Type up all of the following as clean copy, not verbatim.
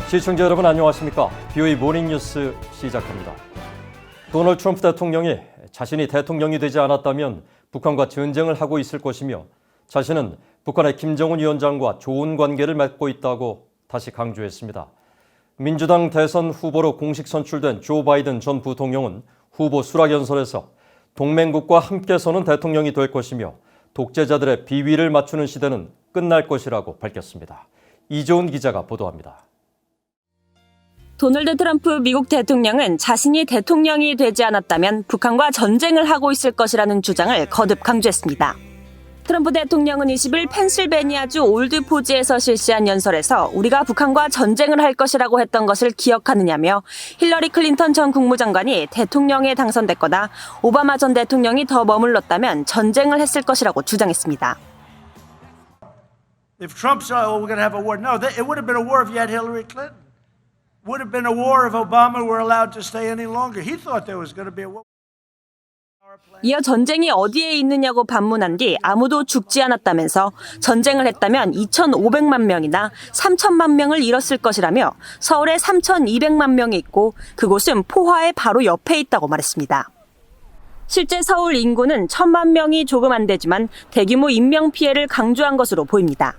시청자 여러분 안녕하십니까? BOE 모닝뉴스 시작합니다. 도널드 트럼프 대통령이 자신이 대통령이 되지 않았다면 북한과 전쟁을 하고 있을 것이며 자신은 북한의 김정은 위원장과 좋은 관계를 맺고 있다고 다시 강조했습니다. 민주당 대선 후보로 공식 선출된 조 바이든 전 부통령은 후보 수락연설에서 동맹국과 함께 서는 대통령이 될 것이며 독재자들의 비위를 맞추는 시대는 끝날 것이라고 밝혔습니다. 이조은 기자가 보도합니다. 도널드 트럼프 미국 대통령은 자신이 대통령이 되지 않았다면 북한과 전쟁을 하고 있을 것이라는 주장을 거듭 강조했습니다. 트럼프 대통령은 20일 펜실베니아주 올드포지에서 실시한 연설에서 우리가 북한과 전쟁을 할 것이라고 했던 것을 기억하느냐며 힐러리 클린턴 전 국무장관이 대통령에 당선됐거나 오바마 전 대통령이 더 머물렀다면 전쟁을 했을 것이라고 주장했습니다. If Trump said, "Oh, we're going to have a war," no, it would have been a war if you had Hillary Clinton. It would have been a war if Obama were allowed to stay any longer. He thought there was going to be a war. 이어 전쟁이 어디에 있느냐고 반문한 뒤 아무도 죽지 않았다면서 전쟁을 했다면 2,500만 명이나 3천만 명을 잃었을 것이라며 서울에 3,200만 명이 있고 그곳은 포화의 바로 옆에 있다고 말했습니다. 실제 서울 인구는 1,000만 명이 조금 안 되지만 대규모 인명피해를 강조한 것으로 보입니다.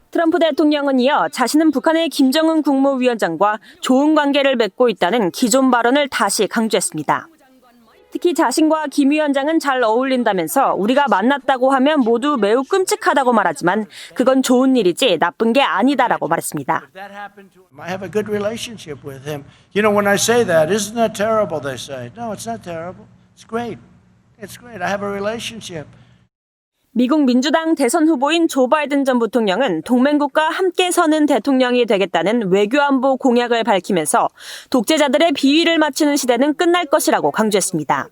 트럼프 대통령은 이어 자신은 북한의 김정은 국무위원장과 좋은 관계를 맺고 있다는 기존 발언을 다시 강조했습니다. 특히 자신과 김 위원장은 잘 어울린다면서 우리가 만났다고 하면 모두 매우 끔찍하다고 말하지만 그건 좋은 일이지 나쁜 게 아니다라고 말했습니다. I have a good relationship with him. You know, when I say that, isn't that terrible? They say, no, it's not terrible. It's great. It's great. I have a relationship. 미국 민주당 대선 후보인 조 바이든 전 부통령은 동맹국과 함께 서는 대통령이 되겠다는 외교안보 공약을 밝히면서 독재자들의 비위를 맞추는 시대는 끝날 것이라고 강조했습니다.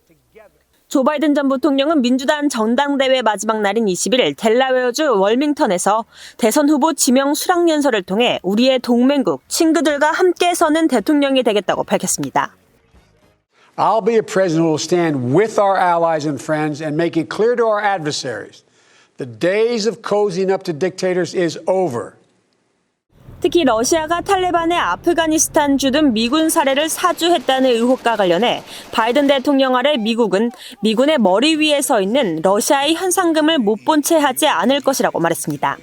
조 바이든 전 부통령은 민주당 전당대회 마지막 날인 21일 델라웨어주 월밍턴에서 대선 후보 지명 수락연설을 통해 우리의 동맹국, 친구들과 함께 서는 대통령이 되겠다고 밝혔습니다. I'll be a president who will stand with our allies and friends and make it clear to our adversaries the days of cozying up to dictators is over. 특히 러시아가 탈레반의 아프가니스탄 주둔 미군 사례를 사주했다는 의혹과 관련해 바이든 대통령 아래 미국은 미군의 머리 위에 서 있는 러시아의 현상금을 못 본 채 하지 않을 것이라고 말했습니다.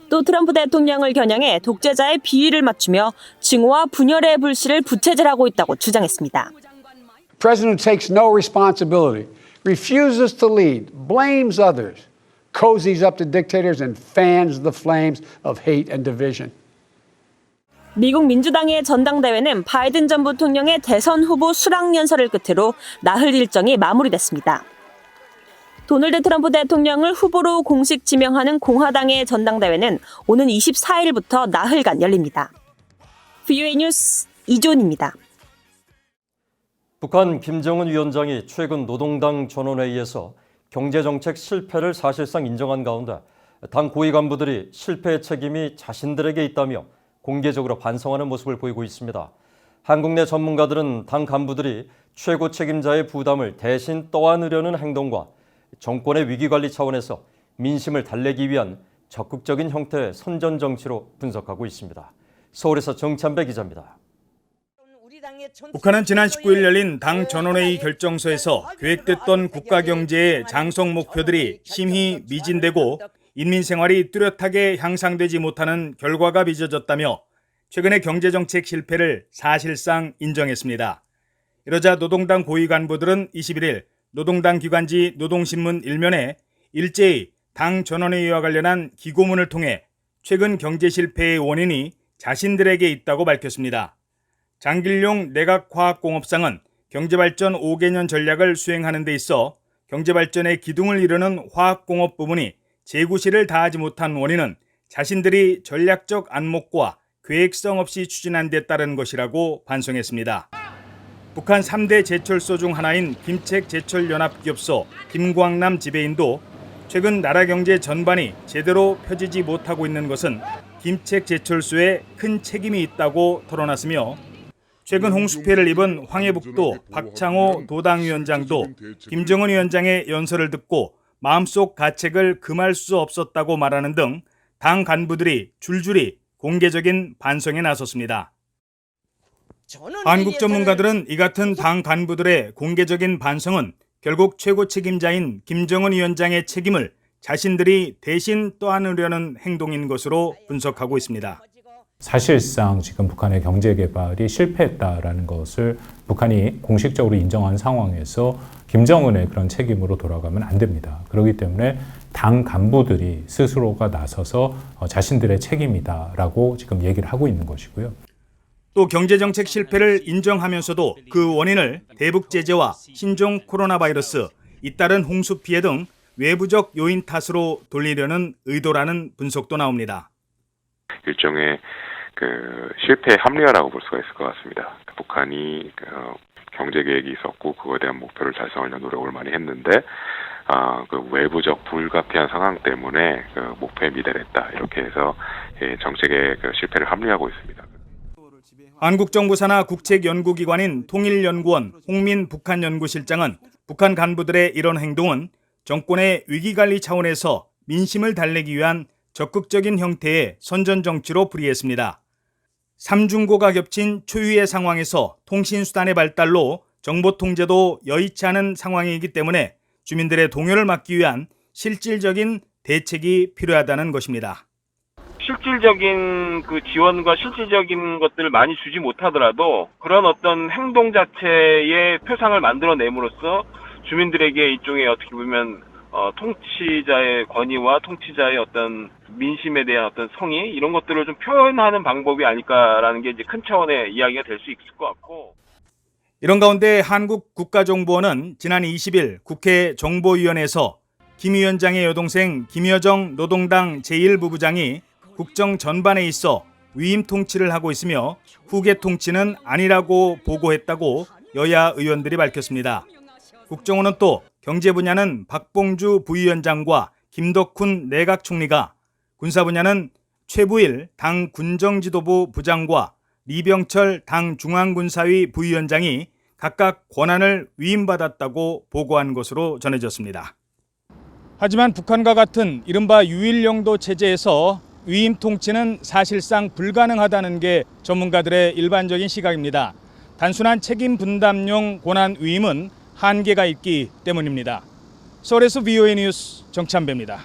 또 트럼프 대통령을 겨냥해 독재자의 비위를 맞추며 증오와 분열의 불씨를 부채질하고 있다고 주장했습니다. The president who takes no responsibility, refuses to lead, blames others, cozies up to dictators and fans the flames of hate and division. 미국 민주당의 전당대회는 바이든 전 부통령의 대선 후보 수락연설을 끝으로 나흘 일정이 마무리됐습니다. 도널드 트럼프 대통령을 후보로 공식 지명하는 공화당의 전당대회는 오는 24일부터 나흘간 열립니다. BOE 뉴스 이조은입니다. 북한 김정은 위원장이 최근 노동당 전원회의에서 경제정책 실패를 사실상 인정한 가운데 당 고위 간부들이 실패의 책임이 자신들에게 있다며 공개적으로 반성하는 모습을 보이고 있습니다. 한국 내 전문가들은 당 간부들이 최고 책임자의 부담을 대신 떠안으려는 행동과 정권의 위기관리 차원에서 민심을 달래기 위한 적극적인 형태의 선전 정치로 분석하고 있습니다. 서울에서 정찬배 기자입니다. 북한은 지난 19일 열린 당 전원회의 결정서에서 계획됐던 국가 경제의 장성 목표들이 심히 미진되고 인민 생활이 뚜렷하게 향상되지 못하는 결과가 빚어졌다며 최근의 경제정책 실패를 사실상 인정했습니다. 이러자 노동당 고위 간부들은 21일 노동당 기관지 노동신문 1면에 일제히 당 전원회의와 관련한 기고문을 통해 최근 경제 실패의 원인이 자신들에게 있다고 밝혔습니다. 장길용 내각화학공업상은 경제발전 5개년 전략을 수행하는 데 있어 경제발전의 기둥을 이루는 화학공업 부문이 재구실을 다하지 못한 원인은 자신들이 전략적 안목과 계획성 없이 추진한 데 따른 것이라고 반성했습니다. 북한 3대 제철소 중 하나인 김책제철연합기업소 김광남 지배인도 최근 나라 경제 전반이 제대로 펴지지 못하고 있는 것은 김책제철소에 큰 책임이 있다고 토론했으며 최근 홍수피해를 입은 황해북도 박창호 도당위원장도 김정은 위원장의 연설을 듣고 마음속 가책을 금할 수 없었다고 말하는 등 당 간부들이 줄줄이 공개적인 반성에 나섰습니다. 한국 전문가들은 이 같은 당 간부들의 공개적인 반성은 결국 최고 책임자인 김정은 위원장의 책임을 자신들이 대신 떠안으려는 행동인 것으로 분석하고 있습니다. 사실상 지금 북한의 경제 개발이 실패했다라는 것을 북한이 공식적으로 인정한 상황에서 김정은의 그런 책임으로 돌아가면 안 됩니다. 그렇기 때문에 당 간부들이 스스로가 나서서 자신들의 책임이다라고 지금 얘기를 하고 있는 것이고요. 또 경제정책 실패를 인정하면서도 그 원인을 대북 제재와 신종 코로나 바이러스, 잇따른 홍수 피해 등 외부적 요인 탓으로 돌리려는 의도라는 분석도 나옵니다. 일종의 실패의 합리화라고 볼 수가 있을 것 같습니다. 북한이 경제 계획이 있었고 그거에 대한 목표를 달성하려는 노력을 많이 했는데 외부적 불가피한 상황 때문에 목표에 미달했다. 이렇게 해서 정책의 실패를 합리화하고 있습니다. 한국 정부 산하 국책연구기관인 통일연구원 홍민 북한연구실장은 북한 간부들의 이런 행동은 정권의 위기관리 차원에서 민심을 달래기 위한 적극적인 형태의 선전정치로 풀이했습니다. 삼중고가 겹친 초유의 상황에서 통신수단의 발달로 정보 통제도 여의치 않은 상황이기 때문에 주민들의 동요를 막기 위한 실질적인 대책이 필요하다는 것입니다. 실질적인 그 지원과 실질적인 것들을 많이 주지 못하더라도 그런 어떤 행동 자체의 표상을 만들어냄으로써 주민들에게 일종의 어떻게 보면 통치자의 권위와 통치자의 어떤 민심에 대한 어떤 성의 이런 것들을 좀 표현하는 방법이 아닐까라는 게 이제 큰 차원의 이야기가 될 수 있을 것 같고. 이런 가운데 한국 국가정보원은 지난 20일 국회 정보위원회에서 김 위원장의 여동생 김여정 노동당 제1부부장이 국정 전반에 있어 위임 통치를 하고 있으며 후계 통치는 아니라고 보고했다고 여야 의원들이 밝혔습니다. 국정원은 또 경제 분야는 박봉주 부위원장과 김덕훈 내각 총리가, 군사 분야는 최부일 당 군정지도부 부장과 리병철 당 중앙군사위 부위원장이 각각 권한을 위임받았다고 보고한 것으로 전해졌습니다. 하지만 북한과 같은 이른바 유일영도 체제에서 위임 통치는 사실상 불가능하다는 게 전문가들의 일반적인 시각입니다. 단순한 책임 분담용 권한 위임은 한계가 있기 때문입니다. 서울에서 VOA 뉴스 정찬배입니다.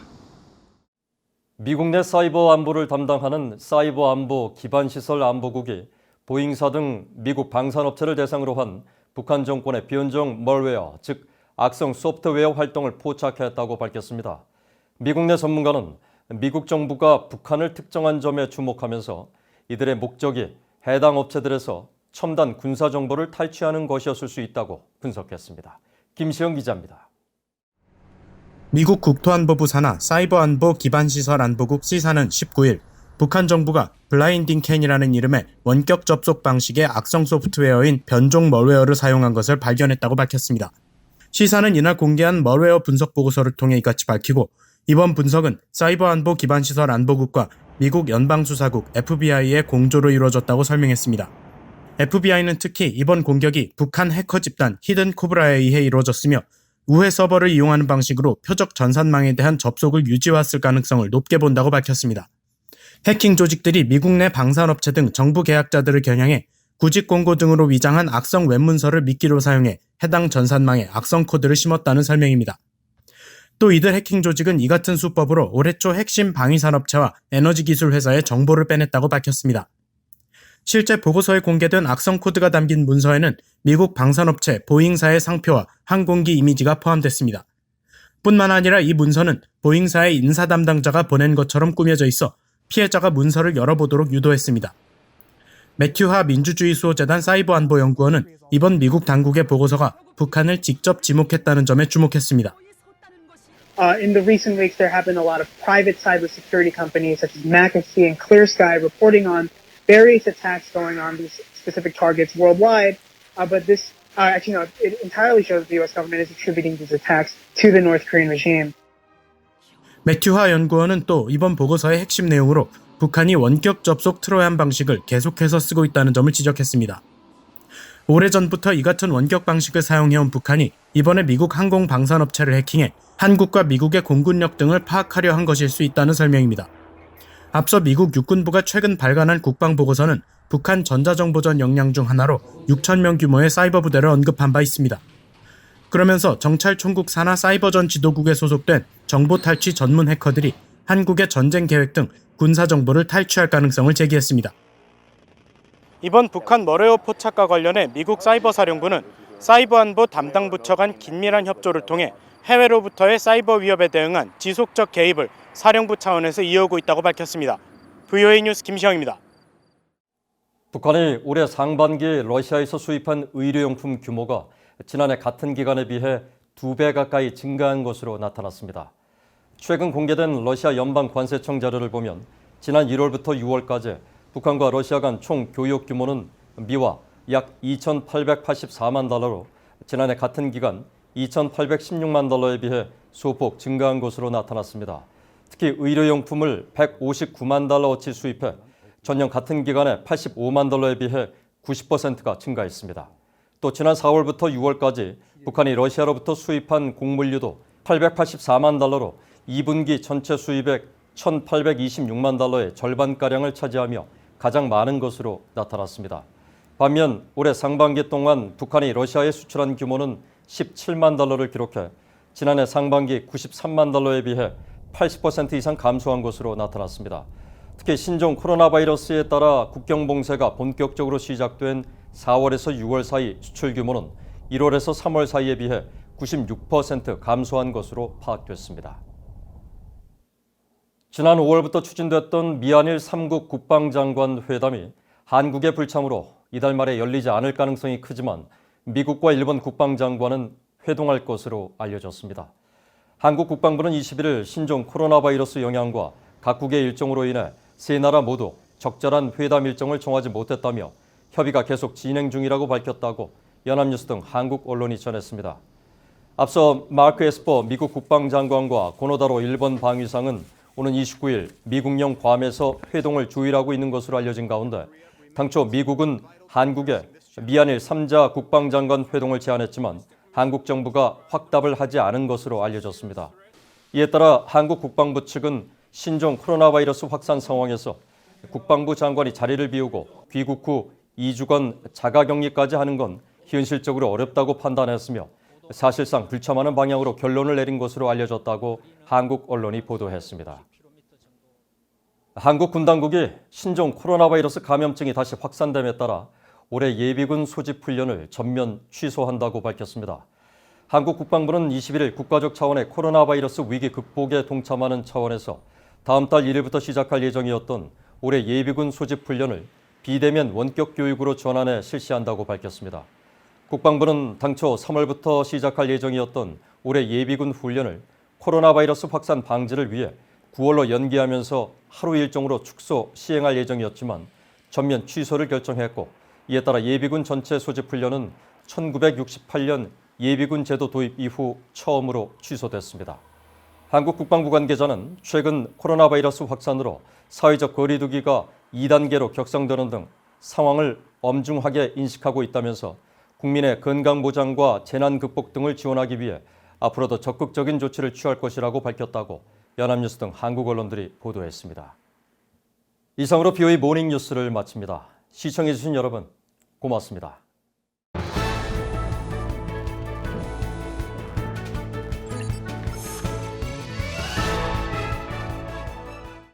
미국 내 사이버 안보를 담당하는 사이버 안보 기반시설 안보국이 보잉사 등 미국 방산업체를 대상으로 한 북한 정권의 비언정 멀웨어, 즉 악성 소프트웨어 활동을 포착했다고 밝혔습니다. 미국 내 전문가는 미국 정부가 북한을 특정한 점에 주목하면서 이들의 목적이 해당 업체들에서 첨단 군사 정보를 탈취하는 것이었을 수 있다고 분석했습니다. 김시영 기자입니다. 미국 국토안보부 산하 사이버안보 기반시설안보국 C사는 19일 북한 정부가 블라인딩 캔이라는 이름의 원격 접속 방식의 악성 소프트웨어인 변종 멀웨어를 사용한 것을 발견했다고 밝혔습니다. C사는 이날 공개한 멀웨어 분석 보고서를 통해 이같이 밝히고, 이번 분석은 사이버안보 기반시설안보국과 미국 연방수사국 FBI의 공조로 이루어졌다고 설명했습니다. FBI는 특히 이번 공격이 북한 해커 집단 히든 코브라에 의해 이루어졌으며 우회 서버를 이용하는 방식으로 표적 전산망에 대한 접속을 유지해왔을 가능성을 높게 본다고 밝혔습니다. 해킹 조직들이 미국 내 방산업체 등 정부 계약자들을 겨냥해 구직 공고 등으로 위장한 악성 웹문서를 미끼로 사용해 해당 전산망에 악성 코드를 심었다는 설명입니다. 또 이들 해킹 조직은 이 같은 수법으로 올해 초 핵심 방위산업체와 에너지기술 회사의 정보를 빼냈다고 밝혔습니다. 실제 보고서에 공개된 악성 코드가 담긴 문서에는 미국 방산업체 보잉사의 상표와 항공기 이미지가 포함됐습니다. 뿐만 아니라 이 문서는 보잉사의 인사 담당자가 보낸 것처럼 꾸며져 있어 피해자가 문서를 열어보도록 유도했습니다. 매튜하 민주주의수호재단 사이버안보연구원은 이번 미국 당국의 보고서가 북한을 직접 지목했다는 점에 주목했습니다. In the recent weeks, there have been a lot of private cybersecurity companies such as McAfee and ClearSky reporting on various attacks going on these specific targets worldwide. But this it entirely shows the U.S. government is attributing these attacks to the North Korean regime. 매튜하 연구원은 또 이번 보고서의 핵심 내용으로 북한이 원격 접속 트로얀 방식을 계속해서 쓰고 있다는 점을 지적했습니다. 오래전부터 이 같은 원격 방식을 사용해온 북한이 이번에 미국 항공 방산업체를 해킹해 한국과 미국의 공군력 등을 파악하려 한 것일 수 있다는 설명입니다. 앞서 미국 육군부가 최근 발간한 국방보고서는 북한 전자정보전 역량 중 하나로 6,000명 규모의 사이버 부대를 언급한 바 있습니다. 그러면서 정찰총국 산하 사이버전 지도국에 소속된 정보탈취 전문 해커들이 한국의 전쟁 계획 등 군사 정보를 탈취할 가능성을 제기했습니다. 이번 북한 머레오 포착과 관련해 미국 사이버사령부는 사이버안보 담당 부처 간 긴밀한 협조를 통해 해외로부터의 사이버 위협에 대응한 지속적 개입을 사령부 차원에서 이어오고 있다고 밝혔습니다. VOA 뉴스 김시영입니다. 북한이 올해 상반기 러시아에서 수입한 의료용품 규모가 지난해 같은 기간에 비해 2배 가까이 증가한 것으로 나타났습니다. 최근 공개된 러시아 연방관세청 자료를 보면 지난 1월부터 6월까지 북한과 러시아 간 총 교역 규모는 미화 약 2,884만 달러로 지난해 같은 기간 2,816만 달러에 비해 소폭 증가한 것으로 나타났습니다. 특히 의료용품을 159만 달러어치 수입해 전년 같은 기간에 85만 달러에 비해 90%가 증가했습니다. 또 지난 4월부터 6월까지 북한이 러시아로부터 수입한 곡물류도 884만 달러로 2분기 전체 수입액 1,826만 달러의 절반가량을 차지하며 가장 많은 것으로 나타났습니다. 반면 올해 상반기 동안 북한이 러시아에 수출한 규모는 17만 달러를 기록해 지난해 상반기 93만 달러에 비해 80% 이상 감소한 것으로 나타났습니다. 특히 신종 코로나 바이러스에 따라 국경 봉쇄가 본격적으로 시작된 4월에서 6월 사이 수출 규모는 1월에서 3월 사이에 비해 96% 감소한 것으로 파악됐습니다. 지난 5월부터 추진됐던 미한일 3국 국방장관 회담이 한국의 불참으로 이달 말에 열리지 않을 가능성이 크지만 미국과 일본 국방장관은 회동할 것으로 알려졌습니다. 한국 국방부는 21일 신종 코로나 바이러스 영향과 각국의 일정으로 인해 세 나라 모두 적절한 회담 일정을 정하지 못했다며 협의가 계속 진행 중이라고 밝혔다고 연합뉴스 등 한국 언론이 전했습니다. 앞서 마크 에스퍼 미국 국방장관과 고노다로 일본 방위상은 오는 29일 미국령 괌에서 회동을 조율하고 있는 것으로 알려진 가운데 당초 미국은 한국에 미한일 3자 국방장관 회동을 제안했지만 한국 정부가 확답을 하지 않은 것으로 알려졌습니다. 이에 따라 한국 국방부 측은 신종 코로나 바이러스 확산 상황에서 국방부 장관이 자리를 비우고 귀국 후 2주간 자가격리까지 하는 건 현실적으로 어렵다고 판단했으며 사실상 불참하는 방향으로 결론을 내린 것으로 알려졌다고 한국 언론이 보도했습니다. 한국 군 당국이 신종 코로나 바이러스 감염증이 다시 확산됨에 따라 올해 예비군 소집 훈련을 전면 취소한다고 밝혔습니다. 한국 국방부는 21일 국가적 차원의 코로나 바이러스 위기 극복에 동참하는 차원에서 다음 달 1일부터 시작할 예정이었던 올해 예비군 소집 훈련을 비대면 원격 교육으로 전환해 실시한다고 밝혔습니다. 국방부는 당초 3월부터 시작할 예정이었던 올해 예비군 훈련을 코로나 바이러스 확산 방지를 위해 9월로 연기하면서 하루 일정으로 축소 시행할 예정이었지만 전면 취소를 결정했고 이에 따라 예비군 전체 소집 훈련은 1968년 예비군 제도 도입 이후 처음으로 취소됐습니다. 한국 국방부 관계자는 최근 코로나 바이러스 확산으로 사회적 거리 두기가 2단계로 격상되는 등 상황을 엄중하게 인식하고 있다면서 국민의 건강 보장과 재난 극복 등을 지원하기 위해 앞으로도 적극적인 조치를 취할 것이라고 밝혔다고 연합뉴스 등 한국 언론들이 보도했습니다. 이상으로 BOE 모닝 뉴스를 마칩니다. 시청해주신 여러분 고맙습니다.